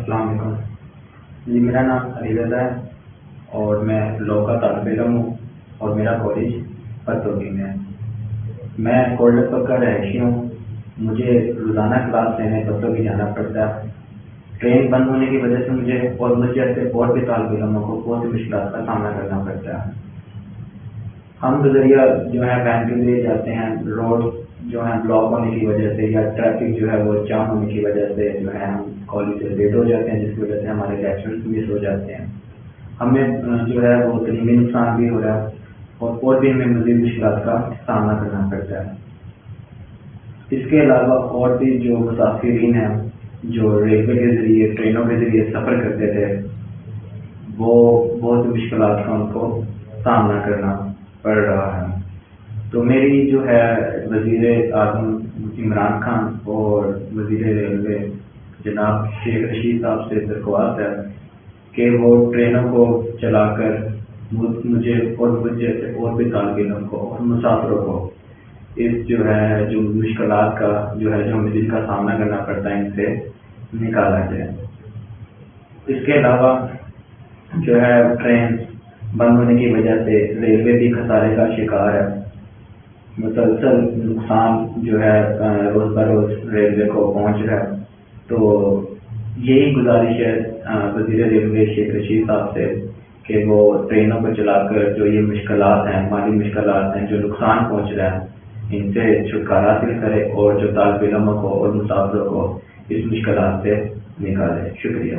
السلام علیکم جی، میرا نام علی رضا ہے اور میں لاء کا طالب علم ہوں اور میرا کالج پرتوگی میں ہے۔ میں کولڈ پور کا رہائشی ہوں۔ مجھے روزانہ کلاس لینے پرتوگی جانا پڑتا ہے۔ ٹرین بند ہونے کی وجہ سے مجھے اور مجھ جیسے اور بھی طالب علموں کو بہت سی مشکلات کا سامنا کرنا پڑتا ہے۔ ہم گزریا جو ہے وین کے لیے جاتے ہیں، روڈ جو ہے بلاک ہونے کی وجہ سے یا ٹریفک جو ہے وہ جام ہونے کی وجہ سے جو ہے ہم کالج سے لیٹ ہو جاتے ہیں، جس کی وجہ سے ہمارے لیکچرز مس ہو جاتے ہیں۔ ہمیں جو ہے وہ تعلیمی نقصان بھی ہو رہا ہے اور بھی ہمیں مزید مشکلات کا سامنا کرنا پڑتا ہے۔ اس کے علاوہ اور بھی جو مسافرین ہیں جو ریلوے کے ذریعے ٹرینوں کے ذریعے سفر کرتے تھے، وہ بہت مشکلات کا ان کو سامنا کرنا پڑ رہا ہے۔ تو میری جو ہے وزیر اعظم عمران خان اور وزیر ریلوے جناب شیخ رشید صاحب سے درخواست ہے کہ وہ ٹرینوں کو چلا کر مجھے اور مجھ جیسے اور بھی طالب علم کو اور مسافروں کو اس جو ہے جو مشکلات کا جو ہے جو ہمیں جن کا سامنا کرنا پڑتا ہے ان سے نکالا جائے۔ اس کے علاوہ جو ہے ٹرین بند ہونے کی وجہ سے ریلوے بھی خسارے کا شکار ہے۔ مسلسل نقصان جو ہے روز بروز ریلوے کو پہنچ رہا ہے۔ تو یہی گزارش ہے وزیر ریلوے شیخ رشید صاحب سے کہ وہ ٹرینوں کو چلا کر جو یہ مشکلات ہیں، مالی مشکلات ہیں، جو نقصان پہنچ رہا ہے، ان سے چھٹکارا حاصل کرے اور جو طالب علموں کو اور مسافروں کو اس مشکلات سے نکالے۔ شکریہ۔